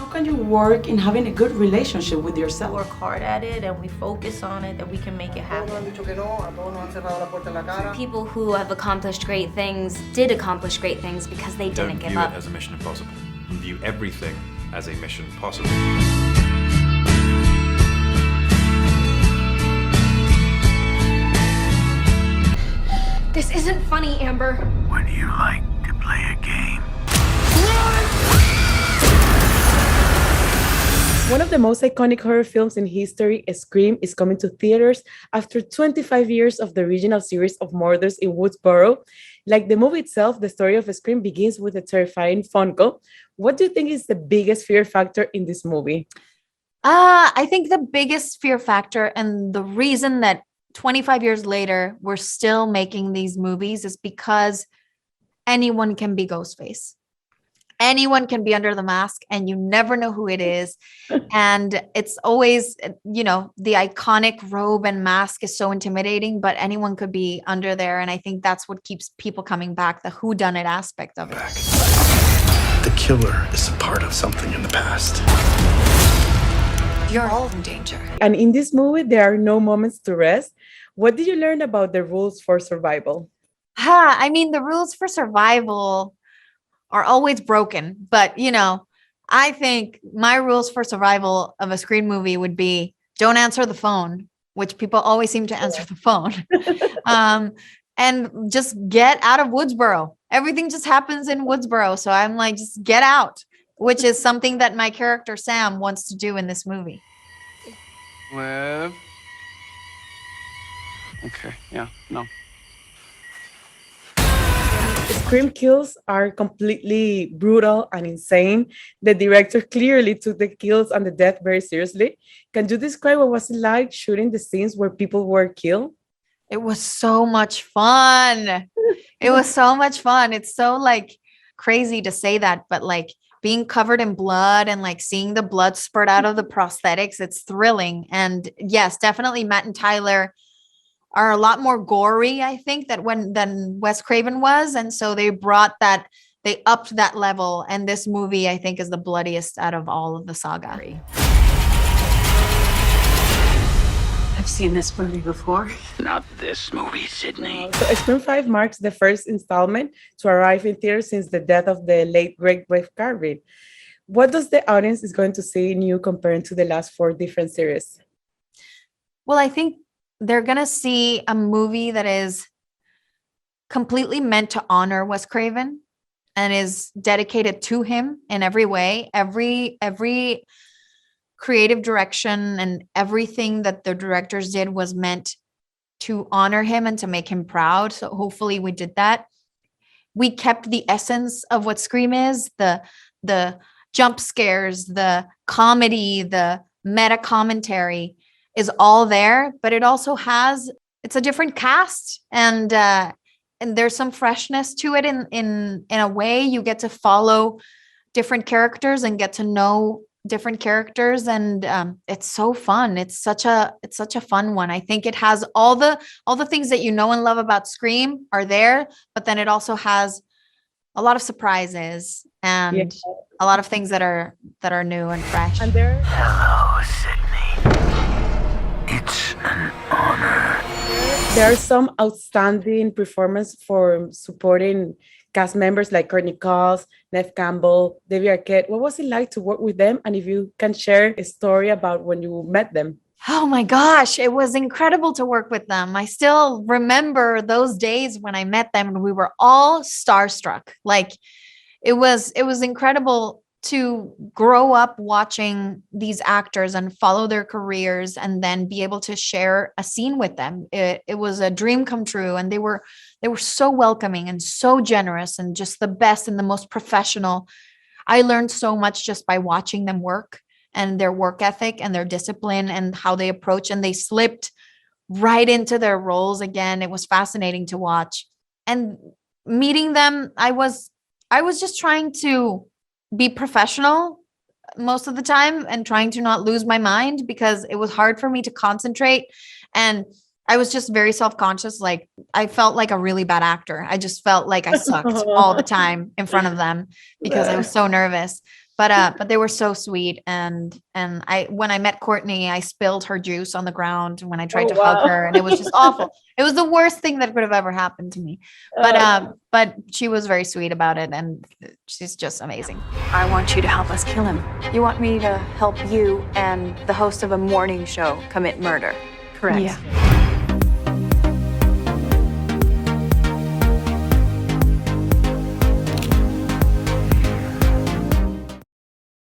How can you work in having a good relationship with yourself? Work hard at it and we focus on it, that we can make it happen. People who have accomplished great things did accomplish great things because they didn't give up. Don't view it as a mission impossible. View everything as a mission possible. This isn't funny, Amber. Would you like to play a game? One of the most iconic horror films in history, Scream, is coming to theaters after 25 years of the original series of murders in Woodsboro. Like the movie itself, the story of Scream begins with a terrifying phone call. What do you think is the biggest fear factor in this movie? I think the biggest fear factor and the reason that 25 years later we're still making these movies is because anyone can be Ghostface. Anyone can be under the mask and you never know who it is. And it's always, the iconic robe and mask is so intimidating, but anyone could be under there. And I think that's what keeps people coming back, the whodunit aspect of it. The killer is a part of something in the past. You're all in danger. And in this movie, there are no moments to rest. What did you learn about the rules for survival? The rules for survival are always broken, but I think my rules for survival of a Scream movie would be don't answer the phone, which people always seem to answer the phone. And just get out of Woodsboro. Everything just happens in Woodsboro. So I'm like, just get out, which is something that my character Sam wants to do in this movie. Liv. Okay, yeah, no. Scream kills are completely brutal and insane. The director clearly took the kills and the death very seriously. Can you describe what was it like shooting the scenes where people were killed? It was so much fun. It was so much fun. It's so crazy to say that, but being covered in blood and seeing the blood spurt out of the prosthetics, it's thrilling. And yes, definitely Matt and Tyler are a lot more gory, I think, than Wes Craven was. And so they upped that level. And this movie, I think, is the bloodiest out of all of the saga. I've seen this movie before. Not this movie, Sydney. So Scream 5 marks the first installment to arrive in theaters since the death of the late great Wes Craven. What does the audience is going to see new compared to the last 4 different series? Well, I think they're going to see a movie that is completely meant to honor Wes Craven and is dedicated to him in every way. Every creative direction and everything that the directors did was meant to honor him and to make him proud. So hopefully we did that. We kept the essence of what Scream is, the jump scares, the comedy, the meta commentary is all there, but it also it's a different cast and there's some freshness to it in a way. You get to follow different characters and get to know different characters, and it's so fun. It's such a fun one. I think it has all the things that you know and love about Scream are there, but then it also has a lot of surprises and a lot of things that are new and fresh. And there Hello, Sydney. It's an honor. There are some outstanding performances for supporting cast members like Courtney Cox, Neve Campbell, Debbie Arquette. What was it like to work with them? And if you can share a story about when you met them. Oh my gosh, it was incredible to work with them. I still remember those days when I met them and we were all starstruck. It was incredible to grow up watching these actors and follow their careers and then be able to share a scene with them. It was a dream come true. And they were so welcoming and so generous and just the best and the most professional. I learned so much just by watching them work and their work ethic and their discipline and how they approach, and they slipped right into their roles again. It was fascinating to watch. And meeting them, I was just trying to be professional most of the time and trying to not lose my mind because it was hard for me to concentrate. And I was just very self-conscious. I felt like a really bad actor. I just felt like I sucked all the time in front of them because I was so nervous. But they were so sweet, and when I met Courtney, I spilled her juice on the ground when I tried to hug her, and it was just awful. It was the worst thing that could have ever happened to me. But she was very sweet about it, and she's just amazing. I want you to help us kill him. You want me to help you and the host of a morning show commit murder? Correct. Yeah.